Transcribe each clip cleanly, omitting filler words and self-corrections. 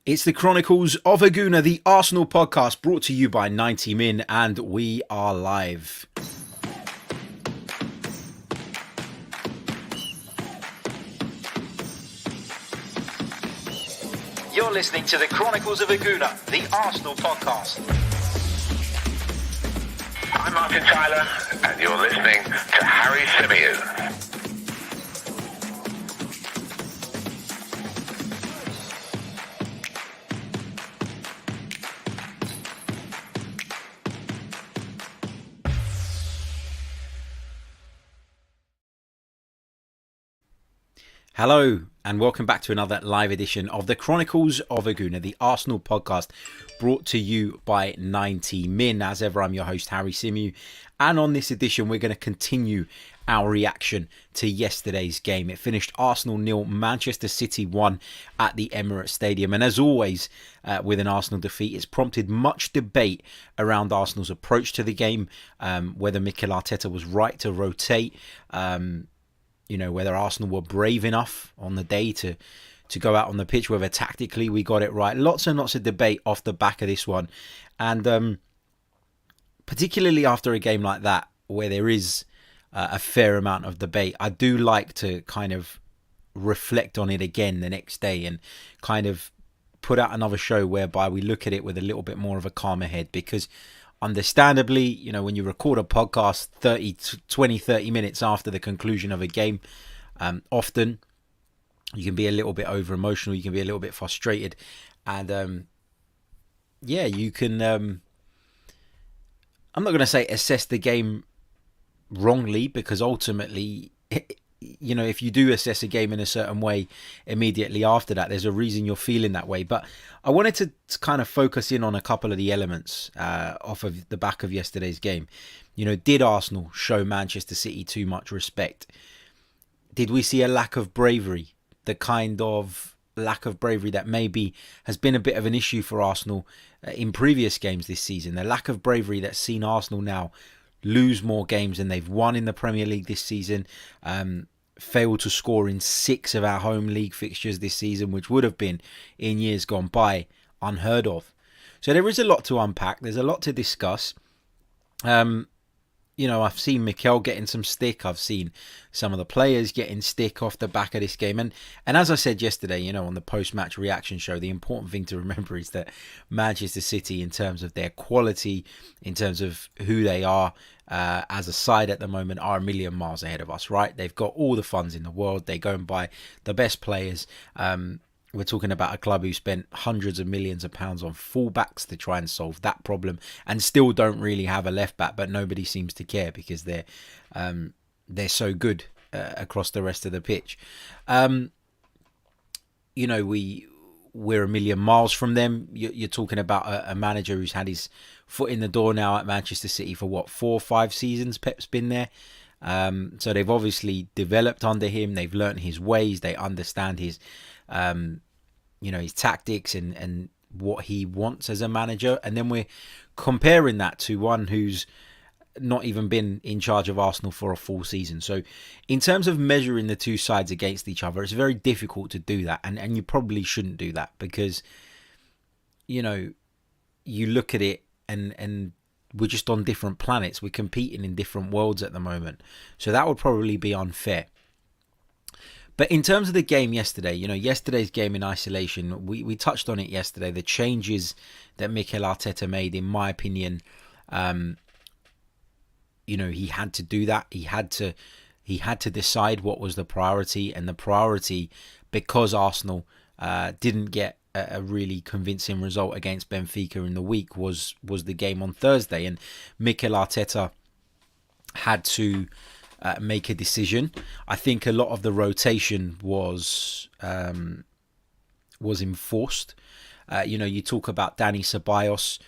It's the Chronicles of a Gooner, the Arsenal podcast brought to you by 90 Min, and we are live. You're listening to the Chronicles of a Gooner, the Arsenal podcast. I'm Martin Tyler, and you're listening to Harry Symeou. Hello and welcome back to another live edition of the Chronicles of a Gooner, the Arsenal podcast brought to you by 90 Min. As ever, I'm your host, Harry Symeou, and on this edition, we're going to continue our reaction to yesterday's game. It finished Arsenal 0, Manchester City 1 at the Emirates Stadium. And as always, with an Arsenal defeat, it's prompted much debate around Arsenal's approach to the game, whether Mikel Arteta was right to rotate, whether Arsenal were brave enough on the day to go out on the pitch, whether tactically we got it right. Lots and lots of debate off the back of this one. And particularly after a game like that, where there is a fair amount of debate, I do like to kind of reflect on it again the next day and kind of put out another show whereby we look at it with a little bit more of a calmer head, because understandably, when you record a podcast 30 minutes after the conclusion of a game, often you can be a little bit over emotional, you can be a little bit frustrated, and you can I'm not going to say assess the game wrongly, because ultimately, if you do assess a game in a certain way immediately after that, there's a reason you're feeling that way. But I wanted to kind of focus in on a couple of the elements off of the back of yesterday's game. Did Arsenal show Manchester City too much respect? Did we see a lack of bravery? The kind of lack of bravery that maybe has been a bit of an issue for Arsenal in previous games this season. The lack of bravery that's seen Arsenal now lose more games than they've won in the Premier League this season. Failed to score in 6 of our home league fixtures this season, which would have been, in years gone by, unheard of. So there is a lot to unpack. There's a lot to discuss. I've seen Mikel getting some stick. I've seen some of the players getting stick off the back of this game. And as I said yesterday, on the post-match reaction show, the important thing to remember is that Manchester City, in terms of their quality, in terms of who they are as a side at the moment, are a million miles ahead of us, right? They've got all the funds in the world. They go and buy the best players. We're talking about a club who spent hundreds of millions of pounds on fullbacks to try and solve that problem, and still don't really have a left back, but nobody seems to care because they're so good across the rest of the pitch. We're a million miles from them. You're talking about a manager who's had his foot in the door now at Manchester City for 4 or 5 seasons. Pep's been there. So they've obviously developed under him. They've learnt his ways. They understand his his tactics and what he wants as a manager. And then we're comparing that to one who's not even been in charge of Arsenal for a full season. So in terms of measuring the two sides against each other, it's very difficult to do that. And you probably shouldn't do that, because, you look at it and we're just on different planets. We're competing in different worlds at the moment. So that would probably be unfair. But in terms of the game yesterday, yesterday's game in isolation, we touched on it yesterday. The changes that Mikel Arteta made, in my opinion, he had to do that. He had to decide what was the priority, and the priority, because Arsenal didn't get a really convincing result against Benfica in the week, was the game on Thursday, and Mikel Arteta had to make a decision. I think a lot of the rotation was enforced. You talk about Dani Ceballos.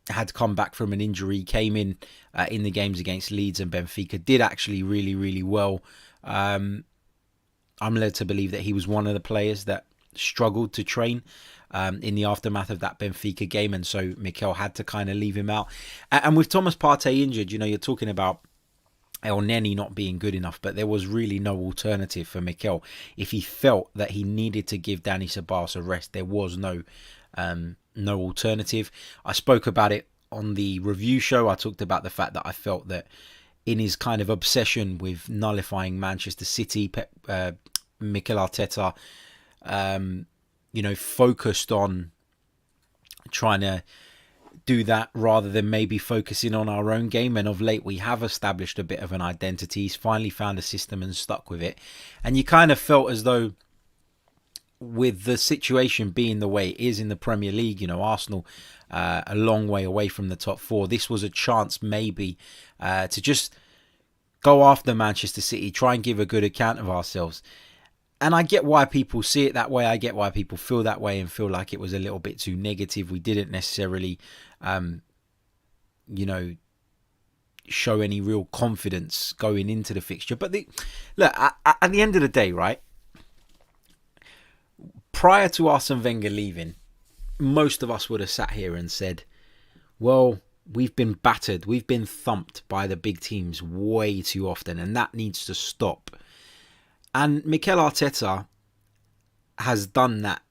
Had come back from an injury, came in the games against Leeds and Benfica, did actually really, really well. I'm led to believe that he was one of the players that struggled to train in the aftermath of that Benfica game, and so Mikel had to kind of leave him out. And with Thomas Partey injured, you're talking about El Neni not being good enough, but there was really no alternative for Mikel. If he felt that he needed to give Dani Ceballos a rest, there was no alternative. I spoke about it on the review show. I talked about the fact that I felt that in his kind of obsession with nullifying Manchester City, Mikel Arteta, focused on trying to do that rather than maybe focusing on our own game. And of late, we have established a bit of an identity. He's finally found a system and stuck with it. And you kind of felt as though, with the situation being the way it is in the Premier League, Arsenal a long way away from the top four, this was a chance maybe to just go after Manchester City, try and give a good account of ourselves. And I get why people see it that way. I get why people feel that way and feel like it was a little bit too negative. We didn't necessarily, show any real confidence going into the fixture. But look, at the end of the day, right, prior to Arsene Wenger leaving, most of us would have sat here and said, well, we've been battered. We've been thumped by the big teams way too often, and that needs to stop. And Mikel Arteta has done that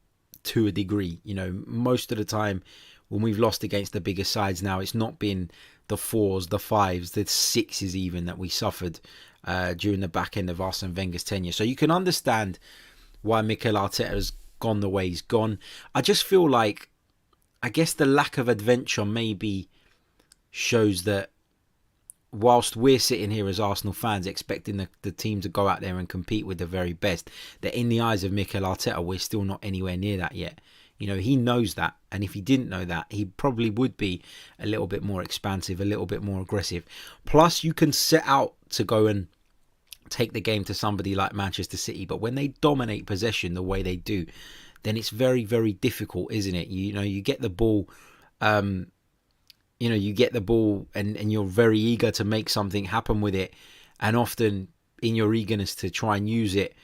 to a degree. Most of the time when we've lost against the bigger sides now, it's not been the 4s, the 5s, the 6s even that we suffered during the back end of Arsene Wenger's tenure. So you can understand why Mikel Arteta has gone the way he's gone. I just feel like, I guess the lack of adventure maybe shows that whilst we're sitting here as Arsenal fans expecting the team to go out there and compete with the very best, that in the eyes of Mikel Arteta, we're still not anywhere near that yet. He knows that. And if he didn't know that, he probably would be a little bit more expansive, a little bit more aggressive. Plus, you can set out to go and take the game to somebody like Manchester City, but when they dominate possession the way they do, then it's very, very difficult, isn't it? You get the ball... you get the ball and you're very eager to make something happen with it. And often in your eagerness to try and use it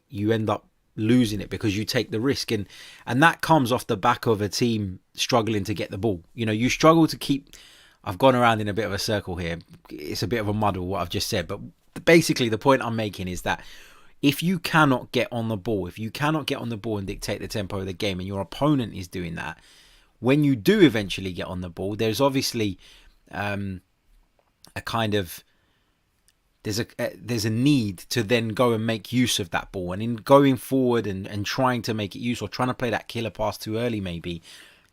you end up losing it because you take the risk. And that comes off the back of a team struggling to get the ball. You struggle to keep... I've gone around in a bit of a circle here. It's a bit of a muddle what I've just said. But basically the point I'm making is that if you cannot get on the ball, and dictate the tempo of the game, and your opponent is doing that, when you do eventually get on the ball, there's obviously there's a need to then go and make use of that ball. And in going forward and trying to make it useful, trying to play that killer pass too early, maybe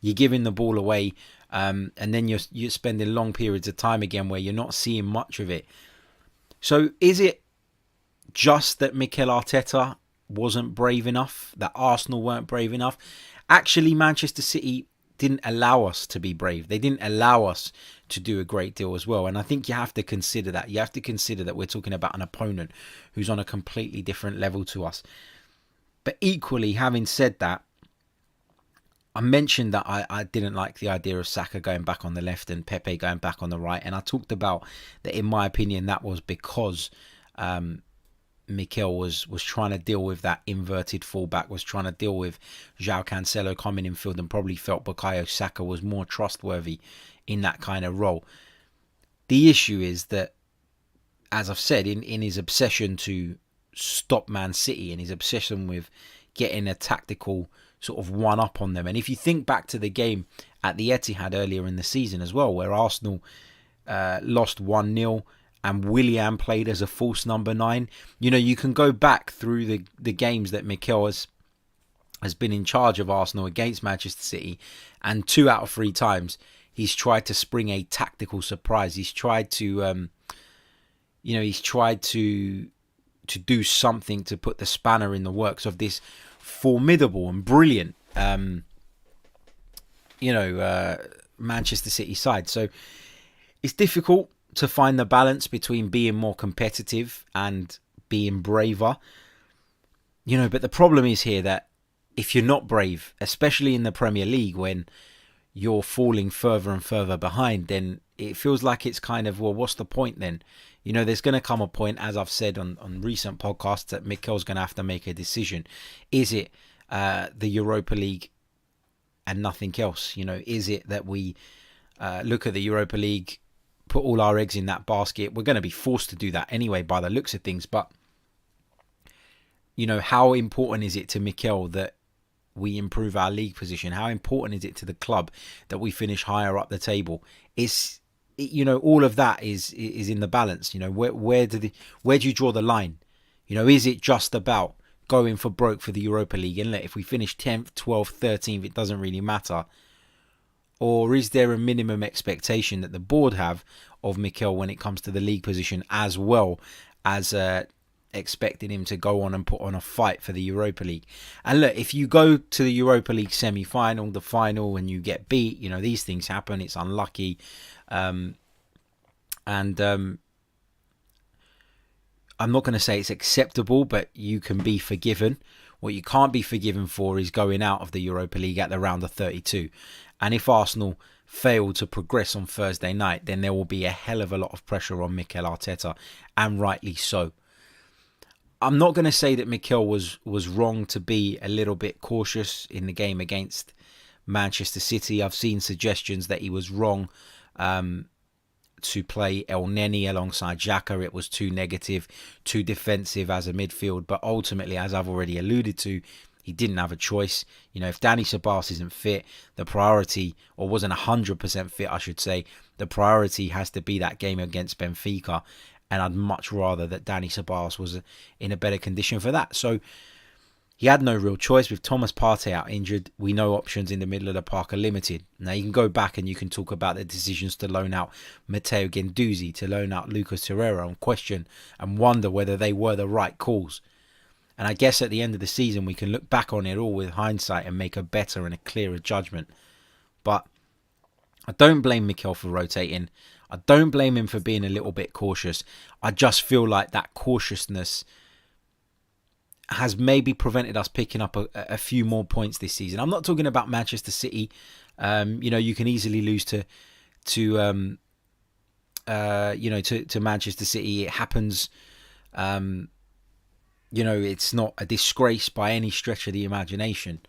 you're giving the ball away, and then you're spending long periods of time again where you're not seeing much of it. So is it just that Mikel Arteta wasn't brave enough, that Arsenal weren't brave enough? Actually, Manchester City didn't allow us to be brave. They didn't allow us to do a great deal as well. And I think you have to consider that. You have to consider that we're talking about an opponent who's on a completely different level to us. But equally, having said that, I mentioned that I didn't like the idea of Saka going back on the left and Pepe going back on the right. And I talked about that, in my opinion, that was because Mikel was trying to deal with that inverted fullback, was trying to deal with João Cancelo coming in field, and probably felt Bukayo Saka was more trustworthy in that kind of role. The issue is that, as I've said, in his obsession to stop Man City and his obsession with getting a tactical sort of one-up on them, and if you think back to the game at the Etihad earlier in the season as well, where Arsenal lost 1-0, and Willian played as a false number 9. You can go back through the games that Mikel has been in charge of Arsenal against Manchester City, and 2 out of 3 times he's tried to spring a tactical surprise. He's tried to, to do something to put the spanner in the works of this formidable and brilliant, Manchester City side. So it's difficult to find the balance between being more competitive and being braver. But the problem is here that if you're not brave, especially in the Premier League, when you're falling further and further behind, then it feels like it's kind of, well, what's the point then? There's going to come a point, as I've said on recent podcasts, that Mikel's going to have to make a decision. Is it the Europa League and nothing else? Is it that we look at the Europa League, put all our eggs in that basket. We're going to be forced to do that anyway by the looks of things. But, how important is it to Mikel that we improve our league position? How important is it to the club that we finish higher up the table? All of that is in the balance. Where do you draw the line? Is it just about going for broke for the Europa League and if we finish 10th, 12th, 13th, it doesn't really matter? Or is there a minimum expectation that the board have of Mikel when it comes to the league position, as well as expecting him to go on and put on a fight for the Europa League? And look, if you go to the Europa League semi-final, the final, and you get beat, these things happen. It's unlucky. I'm not going to say it's acceptable, but you can be forgiven. What you can't be forgiven for is going out of the Europa League at the round of 32. And if Arsenal fail to progress on Thursday night, then there will be a hell of a lot of pressure on Mikel Arteta, and rightly so. I'm not going to say that Mikel was wrong to be a little bit cautious in the game against Manchester City. I've seen suggestions that he was wrong to play El Neni alongside Xhaka. It was too negative, too defensive as a midfield. But ultimately, as I've already alluded to, he didn't have a choice. If Dani Ceballos isn't fit, the priority, or wasn't 100% fit, I should say, the priority has to be that game against Benfica. And I'd much rather that Dani Ceballos was in a better condition for that. So he had no real choice. With Thomas Partey out injured, we know options in the middle of the park are limited. Now, you can go back and you can talk about the decisions to loan out Matteo Guendouzi, to loan out Lucas Torreira, and question and wonder whether they were the right calls. And I guess at the end of the season, we can look back on it all with hindsight and make a better and a clearer judgment. But I don't blame Mikel for rotating. I don't blame him for being a little bit cautious. I just feel like that cautiousness has maybe prevented us picking up a few more points this season. I'm not talking about Manchester City. You can easily lose to Manchester City. It happens. It's not a disgrace by any stretch of the imagination.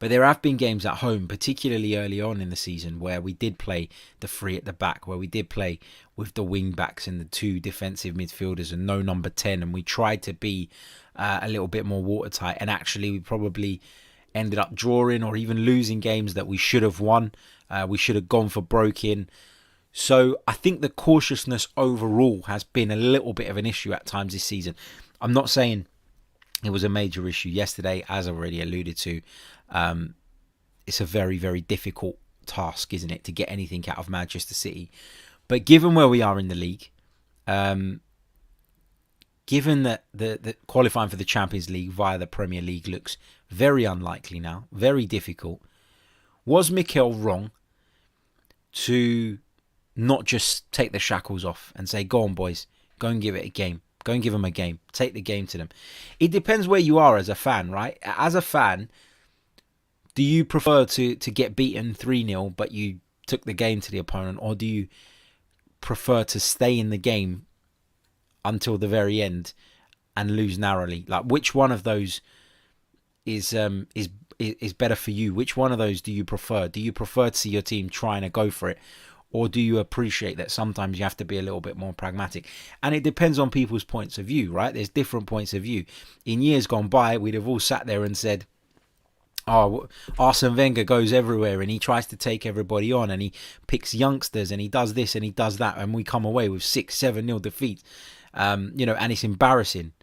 But there have been games at home, particularly early on in the season, where we did play the three at the back, where we did play with the wing backs and the two defensive midfielders and no number 10, and we tried to be a little bit more watertight. And actually, we probably ended up drawing or even losing games that we should have won. We should have gone for broke in. So I think the cautiousness overall has been a little bit of an issue at times this season. I'm not saying it was a major issue yesterday, as I already alluded to. It's a very, very difficult task, isn't it, to get anything out of Manchester City. But given where we are in the league, given that the qualifying for the Champions League via the Premier League looks very unlikely now, very difficult, was Mikel wrong to not just take the shackles off and say, go on, boys, go and give it a game. Go and give them a game. Take the game to them. It depends where you are as a fan, right? As a fan, do you prefer to get beaten 3-0, but you took the game to the opponent? Or do you prefer to stay in the game until the very end and lose narrowly? Like, which one of those is better for you? Which one of those do you prefer? Do you prefer to see your team trying to go for it? Or do you appreciate that sometimes you have to be a little bit more pragmatic? And it depends on people's points of view, right? There's different points of view. In years gone by, we'd have all sat there and said, oh, Arsene Wenger goes everywhere and he tries to take everybody on and he picks youngsters and he does this and he does that. And we come away with 6-7-0 defeats, and it's embarrassing.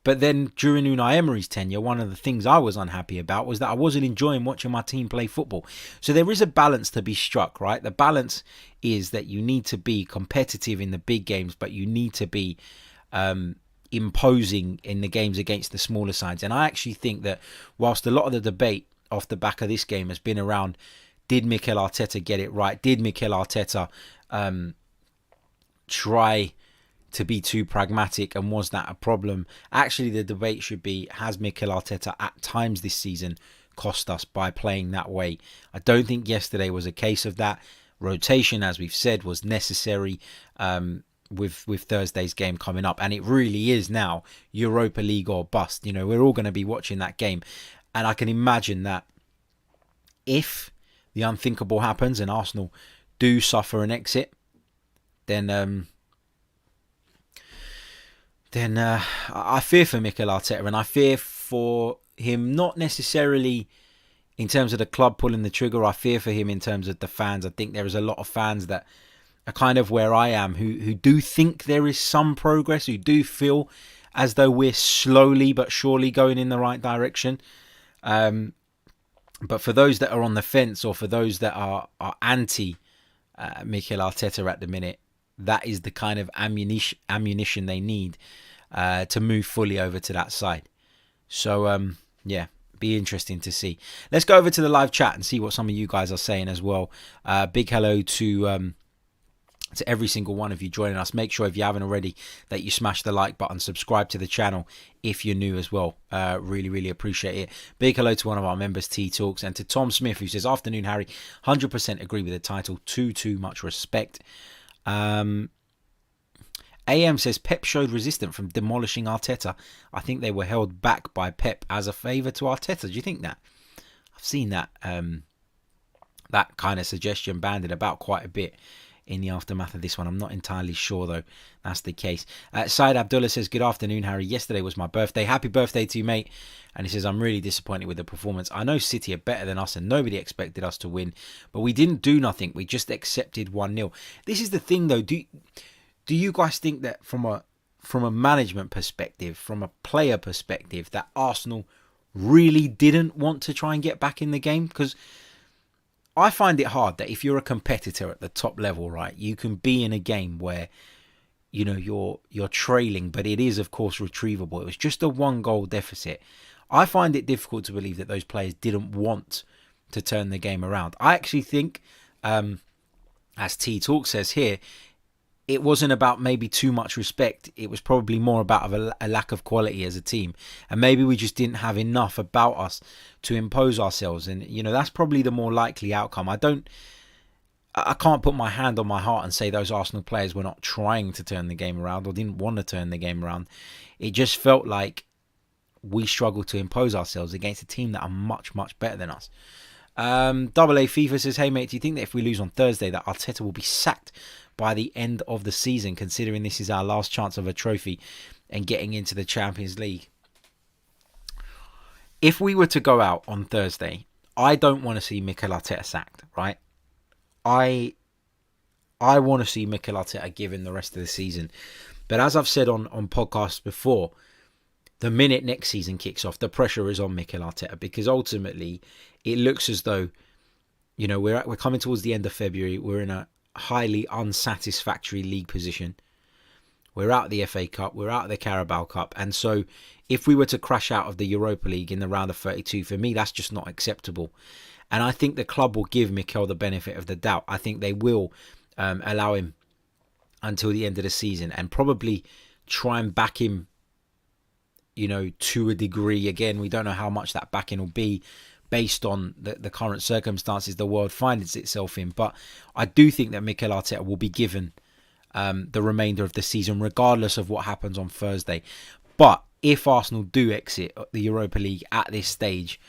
But then during Unai Emery's tenure, one of the things I was unhappy about was that I wasn't enjoying watching my team play football. So there is a balance to be struck, right? The balance is that you need to be competitive in the big games, but you need to be imposing in the games against the smaller sides. And I actually think that whilst a lot of the debate off the back of this game has been around, did Mikel Arteta get it right? Did Mikel Arteta try to be too pragmatic, and was that a problem? Actually, the debate should be, has Mikel Arteta at times this season cost us by playing that way? I don't think yesterday was a case of that. Rotation, as we've said, was necessary with Thursday's game coming up, and it really is now Europa League or bust. We're all going to be watching that game, and I can imagine that if the unthinkable happens and Arsenal do suffer an exit then I fear for Mikel Arteta, and I fear for him not necessarily in terms of the club pulling the trigger. I fear for him in terms of the fans. I think there is a lot of fans that are kind of where I am, who do think there is some progress, who do feel as though we're slowly but surely going in the right direction. But for those that are on the fence, or for those that are anti Mikel Arteta at the minute, that is the kind of ammunition they need to move fully over to that side. So, yeah, be interesting to see. Let's go over to the live chat and see what some of you guys are saying as well. Big hello to every single one of you joining us. Make sure, if you haven't already, that you smash the like button, subscribe to the channel if you're new as well. Really appreciate it. Big hello to one of our members, T Talks, and to Tom Smith, who says, afternoon Harry, 100% agree with the title, too much respect. AM says, Pep showed resistance from demolishing Arteta. I think they were held back by Pep as a favour to Arteta. Do you think that? I've seen that that kind of suggestion banded about quite a bit in the aftermath of this one. I'm not entirely sure, though, that's the case. Syed Abdullah says, good afternoon, Harry. Yesterday was my birthday. Happy birthday to you, mate. And he says, I'm really disappointed with the performance. I know City are better than us and nobody expected us to win, but we didn't do nothing. We just accepted 1-0. This is the thing, though. Do you guys think that from a management perspective, from a player perspective, that Arsenal really didn't want to try and get back in the game? Because I find it hard that if you're a competitor at the top level, right, you can be in a game where, you know, you're trailing, but it is, of course, retrievable. It was just a 1-goal deficit. I find it difficult to believe that those players didn't want to turn the game around. I actually think, as T Talk says here, it wasn't about maybe too much respect. It was probably more about a lack of quality as a team. And maybe we just didn't have enough about us to impose ourselves. And, you know, that's probably the more likely outcome. I can't put my hand on my heart and say those Arsenal players were not trying to turn the game around or didn't want to turn the game around. It just felt like we struggled to impose ourselves against a team that are much better than us. Double A FIFA says, hey, mate, do you think that if we lose on Thursday that Arteta will be sacked by the end of the season, considering this is our last chance of a trophy and getting into the Champions League? If we were to go out on Thursday, I don't want to see Mikel Arteta sacked, right? I want to see Mikel Arteta given the rest of the season. But as I've said on podcasts before, the minute next season kicks off, the pressure is on Mikel Arteta, because ultimately it looks as though, you know, we're coming towards the end of February. We're in a highly unsatisfactory league position. We're out of the FA Cup, we're out of the Carabao Cup, and so if we were to crash out of the Europa League in the round of 32, for me that's just not acceptable. And I think the club will give Mikel the benefit of the doubt. I think they will allow him until the end of the season and probably try and back him, you know, to a degree. Again, we don't know how much that backing will be based on the current circumstances the world finds itself in. But I do think that Mikel Arteta will be given the remainder of the season, regardless of what happens on Thursday. But if Arsenal do exit the Europa League at this stage,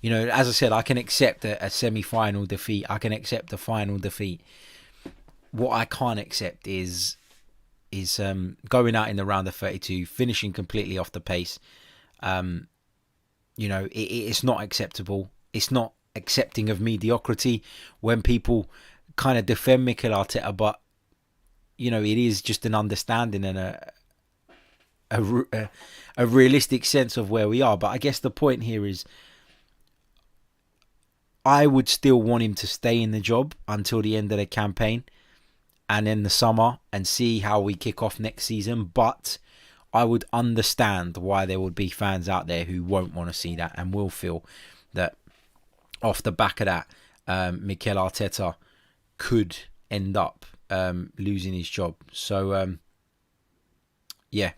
you know, as I said, I can accept a semi-final defeat. I can accept a final defeat. What I can't accept is going out in the round of 32, finishing completely off the pace. You know, it's not acceptable. It's not accepting of mediocrity when people kind of defend Mikel Arteta, but, you know, it is just an understanding and a realistic sense of where we are. But I guess the point here is I would still want him to stay in the job until the end of the campaign and in the summer and see how we kick off next season. But I would understand why there would be fans out there who won't want to see that and will feel that off the back of that, Mikel Arteta could end up losing his job. So, yeah,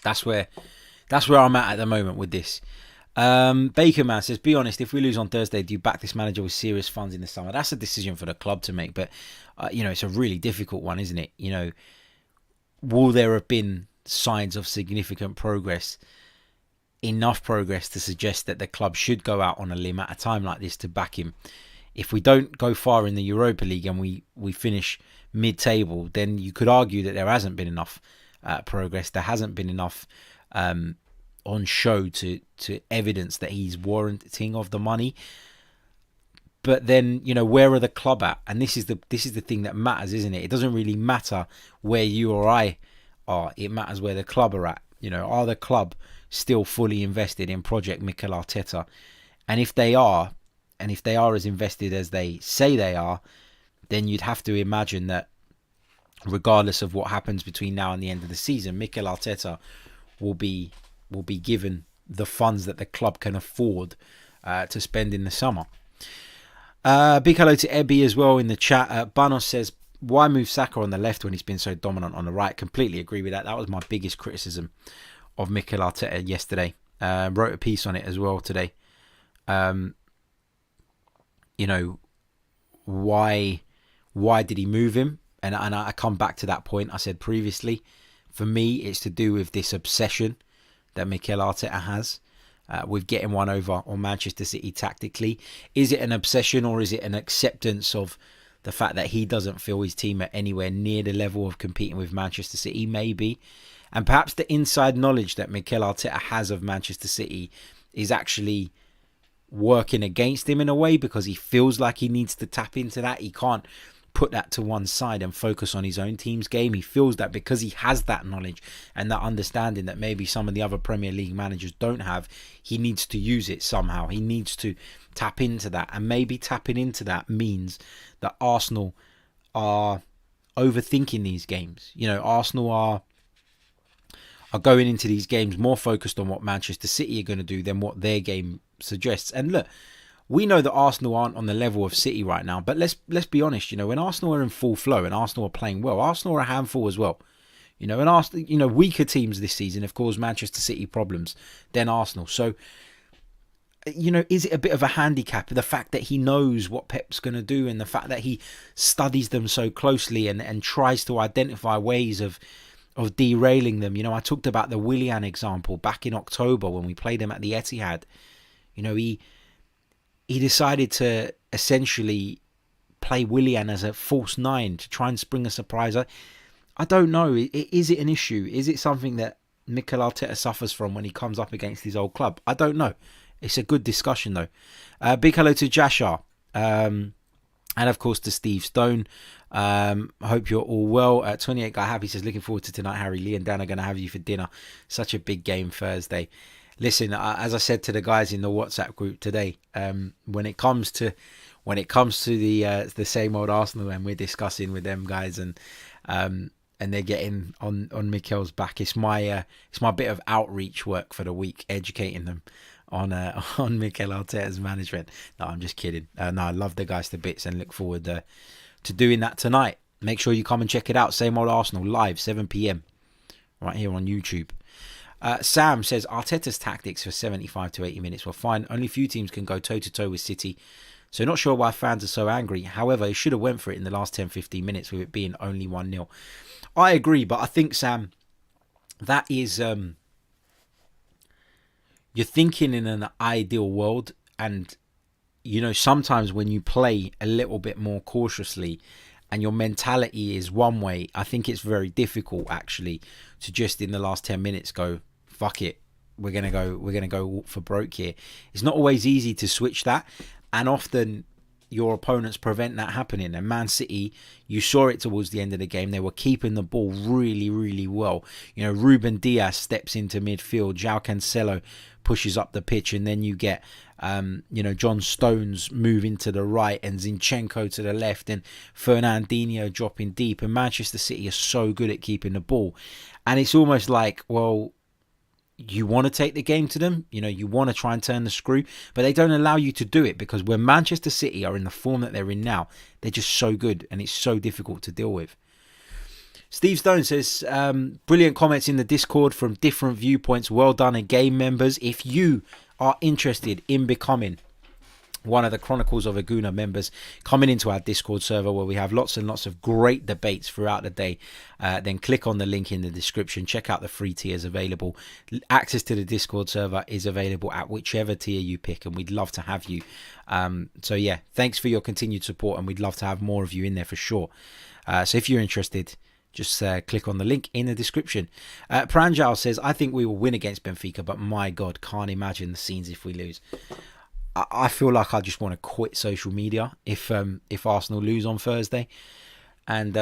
that's where I'm at the moment with this. Baker Man says, be honest, if we lose on Thursday, do you back this manager with serious funds in the summer? That's a decision for the club to make, but you know, it's a really difficult one, isn't it? You know, will there have been signs of significant progress, enough progress to suggest that the club should go out on a limb at a time like this to back him? If we don't go far in the Europa League and we finish mid-table, then you could argue that there hasn't been enough progress. There hasn't been enough on show to evidence that he's warranting of the money. But then, where are the club at? And this is the thing that matters, isn't it? It doesn't really matter where you or I are. It matters where the club are at. Are the club still fully invested in Project Mikel Arteta? And if they are as invested as they say they are, then you'd have to imagine that regardless of what happens between now and the end of the season, Mikel Arteta will be given the funds that the club can afford to spend in the summer. Big hello to Ebby as well in the chat. Banos says, why move Saka on the left when he's been so dominant on the right? Completely agree with that. That was my biggest criticism of Mikel Arteta yesterday. Wrote a piece on it as well today. Why did he move him? And I come back to that point I said previously. For me, it's to do with this obsession that Mikel Arteta has with getting one over on Manchester City tactically. Is it an obsession, or is it an acceptance of the fact that he doesn't feel his team are anywhere near the level of competing with Manchester City? Maybe. And perhaps the inside knowledge that Mikel Arteta has of Manchester City is actually working against him in a way, because he feels like he needs to tap into that. He can't put that to one side and focus on his own team's game. He feels that because he has that knowledge and that understanding that maybe some of the other Premier League managers don't have, he needs to use it somehow. He needs to tap into that, and maybe tapping into that means that Arsenal are overthinking these games. Arsenal are going into these games more focused on what Manchester City are going to do than what their game suggests. And look, we know that Arsenal aren't on the level of City right now, but let's be honest. When Arsenal are in full flow and Arsenal are playing well, Arsenal are a handful as well. And Arsenal, weaker teams this season have caused Manchester City problems than Arsenal. So, is it a bit of a handicap, the fact that he knows what Pep's going to do and the fact that he studies them so closely and tries to identify ways of derailing them? I talked about the Willian example back in October when we played him at the Etihad. He decided to essentially play Willian as a false nine to try and spring a surprise. I don't know. Is it an issue? Is it something that Mikel Arteta suffers from when he comes up against his old club? I don't know. It's a good discussion though. Big hello to Jashar. And of course to Steve Stone. I hope you're all well. 28 Guy Happy says, looking forward to tonight, Harry. Lee and Dan are going to have you for dinner. Such a big game Thursday. Listen, as I said to the guys in the WhatsApp group today, when it comes to the same old Arsenal, and we're discussing with them guys, and they're getting on Mikel's back, it's my bit of outreach work for the week, educating them on Mikel Arteta's management. No, I'm just kidding. No, I love the guys to bits and look forward to doing that tonight. Make sure you come and check it out. Same Old Arsenal live 7 p.m. right here on YouTube. Sam says Arteta's tactics for 75 to 80 minutes were fine. Only few teams can go toe-to-toe with City. So not sure why fans are so angry. However, he should have went for it in the last 10-15 minutes with it being only 1-0. I agree, but I think, Sam, that is... you're thinking in an ideal world, and sometimes when you play a little bit more cautiously and your mentality is one way, I think it's very difficult actually to just in the last 10 minutes go, fuck it, we're gonna go for broke here. It's not always easy to switch that, and often your opponents prevent that happening. And Man City, you saw it towards the end of the game, they were keeping the ball really, really well. Ruben Dias steps into midfield, João Cancelo pushes up the pitch, and then you get John Stones moving to the right and Zinchenko to the left and Fernandinho dropping deep. And Manchester City are so good at keeping the ball, and it's almost like, well, you want to take the game to them, you want to try and turn the screw, but they don't allow you to do it, because when Manchester City are in the form that they're in now, they're just so good and it's so difficult to deal with. Steve Stone says, brilliant comments in the Discord from different viewpoints. Well done again, members. If you are interested in becoming one of the Chronicles of a Gooner members, coming into our Discord server where we have lots and lots of great debates throughout the day. Then click on the link in the description. Check out the free tiers available. Access to the Discord server is available at whichever tier you pick, and we'd love to have you. So yeah, thanks for your continued support, and we'd love to have more of you in there for sure. So if you're interested, just click on the link in the description. Pranjal says, I think we will win against Benfica, but my God, can't imagine the scenes if we lose. I feel like I just want to quit social media if Arsenal lose on Thursday. And,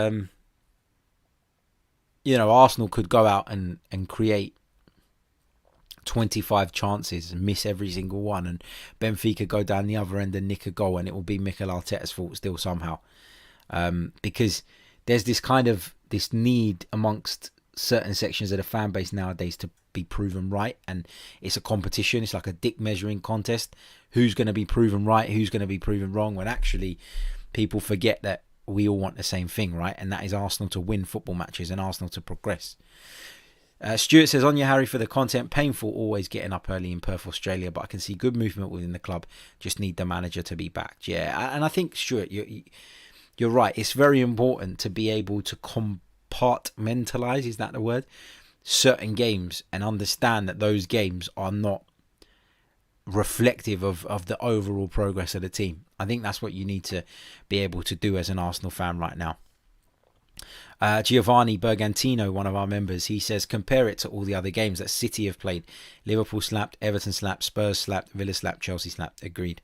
Arsenal could go out and create 25 chances and miss every single one. And Benfica go down the other end and nick a goal, and it will be Mikel Arteta's fault still somehow. Because there's this need amongst certain sections of the fan base nowadays to be proven right, and it's a competition. It's like a dick measuring contest. Who's going to be proven right, who's going to be proven wrong, when actually people forget that we all want the same thing, right? And that is Arsenal to win football matches and Arsenal to progress. Stuart says, on your Harry for the content, painful always getting up early in Perth, Australia, but I can see good movement within the club. Just need the manager to be backed. Yeah, and I think, Stuart, you're right. It's very important to be able to compartmentalize, is that the word, certain games, and understand that those games are not reflective of the overall progress of the team. I think that's what you need to be able to do as an Arsenal fan right now. Giovanni Bergantino, one of our members, he says, compare it to all the other games that City have played. Liverpool slapped, Everton slapped, Spurs slapped, Villa slapped, Chelsea slapped. Agreed.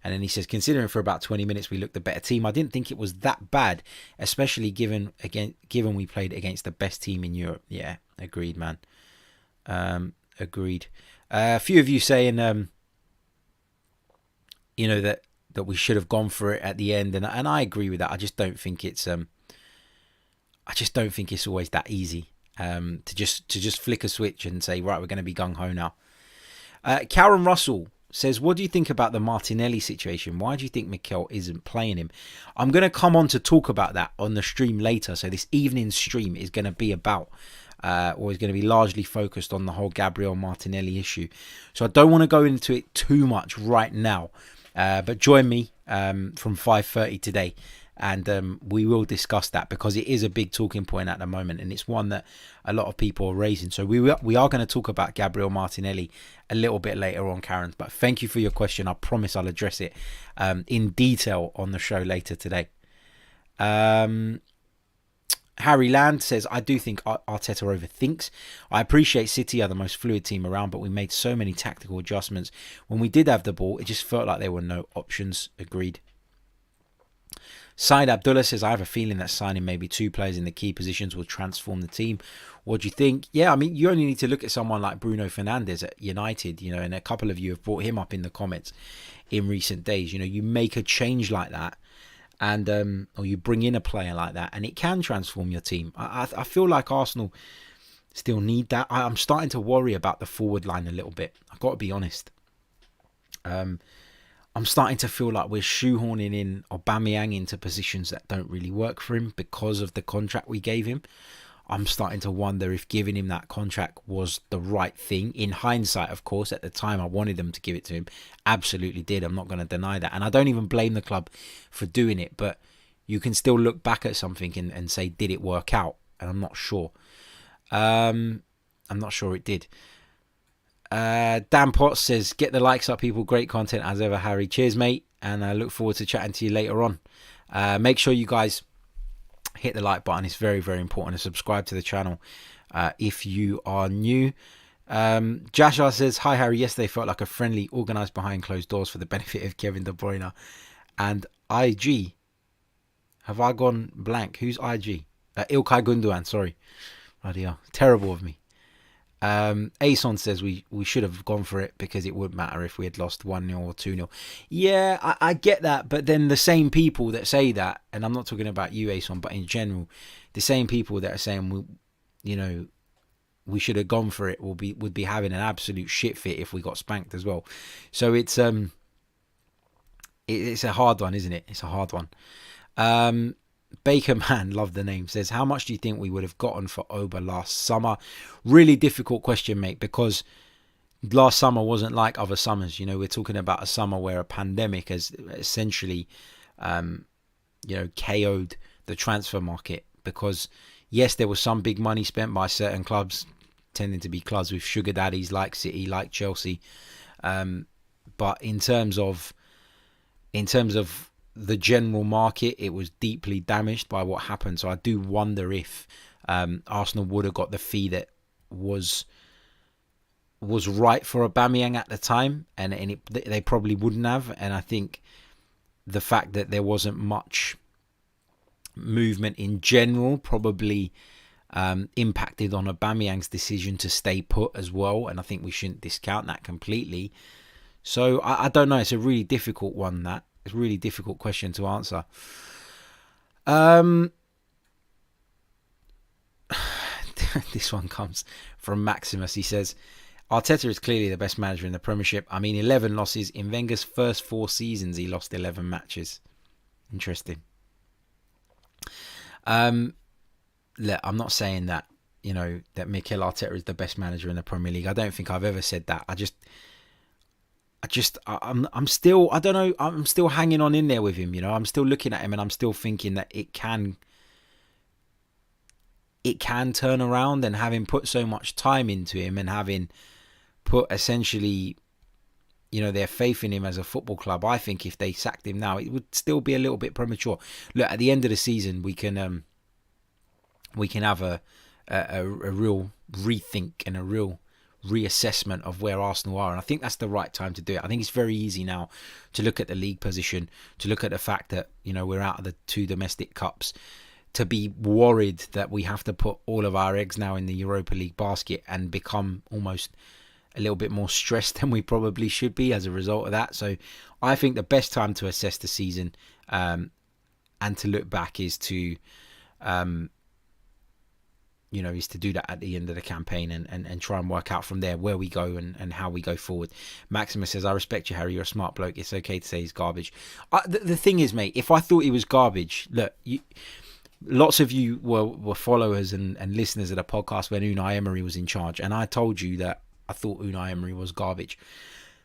And then he says, considering for about 20 minutes we looked the better team, I didn't think it was that bad, especially given we played against the best team in Europe. Yeah, agreed, man. Agreed. A few of you saying, that we should have gone for it at the end, and I agree with that. I just don't think it's always that easy to just flick a switch and say, right, we're going to be gung ho now. Karen Russell says, what do you think about the Martinelli situation? Why do you think Mikel isn't playing him? I'm going to come on to talk about that on the stream later. So this evening's stream is going to be about, or is going to be largely focused on the whole Gabriel Martinelli issue. So I don't want to go into it too much right now. But join me from 5:30 today, and we will discuss that, because it is a big talking point at the moment, and it's one that a lot of people are raising. So we are going to talk about Gabriel Martinelli a little bit later on, Karen. But thank you for your question. I promise I'll address it in detail on the show later today. Harry Land says, I do think Arteta overthinks. I appreciate City are the most fluid team around, but we made so many tactical adjustments. When we did have the ball, it just felt like there were no options. Agreed. Said Abdullah says, I have a feeling that signing maybe two players in the key positions will transform the team. What do you think? Yeah, I mean, you only need to look at someone like Bruno Fernandes at United, and a couple of you have brought him up in the comments in recent days. You make a change like that, and or you bring in a player like that, and it can transform your team. I feel like Arsenal still need that. I'm starting to worry about the forward line a little bit. I've got to be honest. I'm starting to feel like we're shoehorning in Aubameyang into positions that don't really work for him because of the contract we gave him. I'm starting to wonder if giving him that contract was the right thing. In hindsight, of course, at the time I wanted them to give it to him. Absolutely did. I'm not going to deny that. And I don't even blame the club for doing it. But you can still look back at something and say, did it work out? And I'm not sure. I'm not sure it did. Dan Potts says, get the likes up, people. Great content as ever, Harry. Cheers, mate. And I look forward to chatting to you later on. Make sure you guys hit the like button. It's very, very important. And subscribe to the channel if you are new. Jashar says, hi, Harry. Yesterday felt like a friendly, organised behind closed doors for the benefit of Kevin De Bruyne and IG. Have I gone blank? Who's IG? Ilkay Gundogan, sorry. Bloody hell. Terrible of me. Ason says we should have gone for it because it wouldn't matter if we had lost 1-0 or 2-0. Yeah, I get that, but then the same people that say that, and I'm not talking about you, Ason, but in general, the same people that are saying we should have gone for it would be having an absolute shit fit if we got spanked as well. So it's a hard one, isn't it? It's a hard one. Baker Man, love the name, says, how much do you think we would have gotten for Oba last summer? Really difficult question, mate, because last summer wasn't like other summers. You know, we're talking about a summer where a pandemic has essentially, KO'd the transfer market, because yes, there was some big money spent by certain clubs, tending to be clubs with sugar daddies like City, like Chelsea. But in terms of the general market, it was deeply damaged by what happened. So I do wonder if Arsenal would have got the fee that was right for Aubameyang at the time, and they probably wouldn't have. And I think the fact that there wasn't much movement in general probably impacted on Aubameyang's decision to stay put as well, and I think we shouldn't discount that completely. So I don't know. It's a really difficult one. It's a really difficult question to answer. This one comes from Maximus. He says, Arteta is clearly the best manager in the Premiership. I mean, 11 losses. In Wenger's first 4 seasons, he lost 11 matches. Interesting. Look, I'm not saying that, that Mikel Arteta is the best manager in the Premier League. I don't think I've ever said that. I'm still, I don't know, I'm still hanging on in there with him, I'm still looking at him and I'm still thinking that it can turn around, and having put so much time into him and having put essentially, their faith in him as a football club, I think if they sacked him now, it would still be a little bit premature. Look, at the end of the season, we can have a real rethink and a real reassessment of where Arsenal are, and I think that's the right time to do it. I think it's very easy now to look at the league position, to look at the fact that we're out of the 2 domestic cups, to be worried that we have to put all of our eggs now in the Europa League basket and become almost a little bit more stressed than we probably should be as a result of that. So I think the best time to assess the season and to look back is to is to do that at the end of the campaign and try and work out from there where we go and how we go forward. Maximus says, I respect you, Harry. You're a smart bloke. It's okay to say he's garbage. The thing is, mate, if I thought he was garbage, look, lots of you were followers and listeners of the podcast when Unai Emery was in charge, and I told you that I thought Unai Emery was garbage.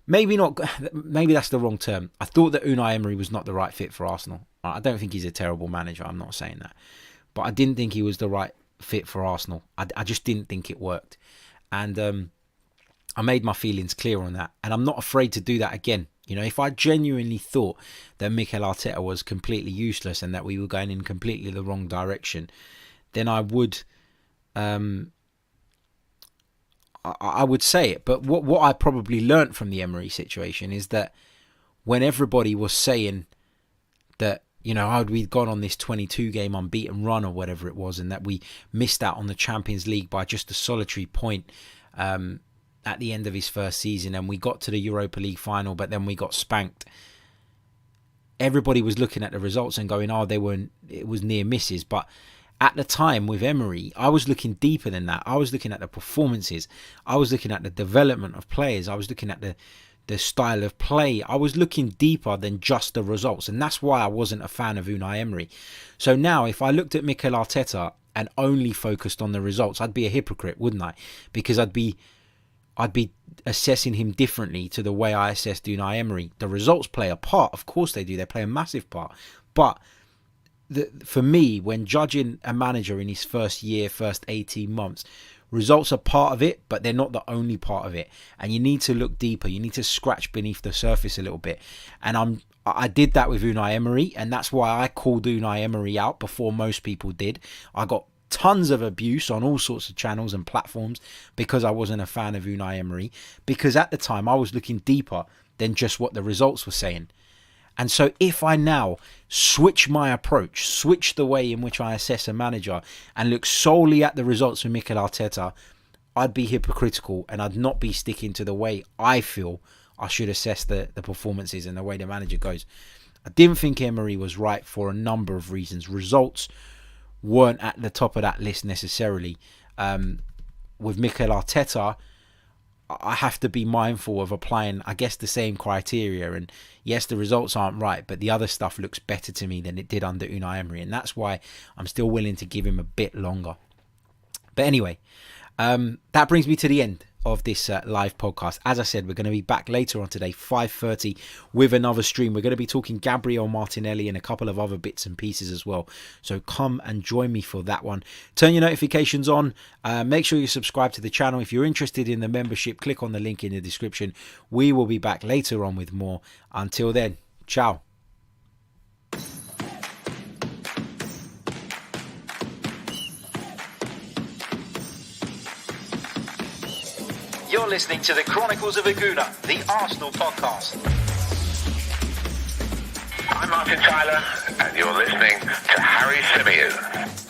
Maybe not. Maybe that's the wrong term. I thought that Unai Emery was not the right fit for Arsenal. I don't think he's a terrible manager. I'm not saying that. But I didn't think he was the right fit for Arsenal. I just didn't think it worked. And I made my feelings clear on that. And I'm not afraid to do that again. If I genuinely thought that Mikel Arteta was completely useless and that we were going in completely the wrong direction, then I would say it. But what I probably learnt from the Emery situation is that when everybody was saying that, we'd gone on this 22-game unbeaten run or whatever it was, and that we missed out on the Champions League by just a solitary point at the end of his first season, and we got to the Europa League final, but then we got spanked. Everybody was looking at the results and going, it was near misses. But at the time with Emery, I was looking deeper than that. I was looking at the performances. I was looking at the development of players. I was looking at the style of play. I was looking deeper than just the results. And that's why I wasn't a fan of Unai Emery. So now, if I looked at Mikel Arteta and only focused on the results, I'd be a hypocrite, wouldn't I? Because I'd be assessing him differently to the way I assessed Unai Emery. The results play a part. Of course they do. They play a massive part. But for me, when judging a manager in his first year, first 18 months, results are part of it, but they're not the only part of it. And you need to look deeper. You need to scratch beneath the surface a little bit. And I did that with Unai Emery, and that's why I called Unai Emery out before most people did. I got tons of abuse on all sorts of channels and platforms because I wasn't a fan of Unai Emery, because at the time I was looking deeper than just what the results were saying. And so if I now switch my approach, switch the way in which I assess a manager and look solely at the results of Mikel Arteta, I'd be hypocritical and I'd not be sticking to the way I feel I should assess the performances and the way the manager goes. I didn't think Emery was right for a number of reasons. Results weren't at the top of that list necessarily. With Mikel Arteta, I have to be mindful of applying, I guess, the same criteria. And yes, the results aren't right, but the other stuff looks better to me than it did under Unai Emery. And that's why I'm still willing to give him a bit longer. But anyway, that brings me to the end of this live podcast. As I said, we're going to be back later on today, 5:30, with another stream. We're going to be talking Gabriel Martinelli and a couple of other bits and pieces as well. So come and join me for that one. Turn your notifications on. Make sure you subscribe to the channel. If you're interested in the membership, click on the link in the description. We will be back later on with more. Until then, ciao. You're listening to the Chronicles of a Gooner, the Arsenal podcast. I'm Martin Tyler, and you're listening to Harry Symeou.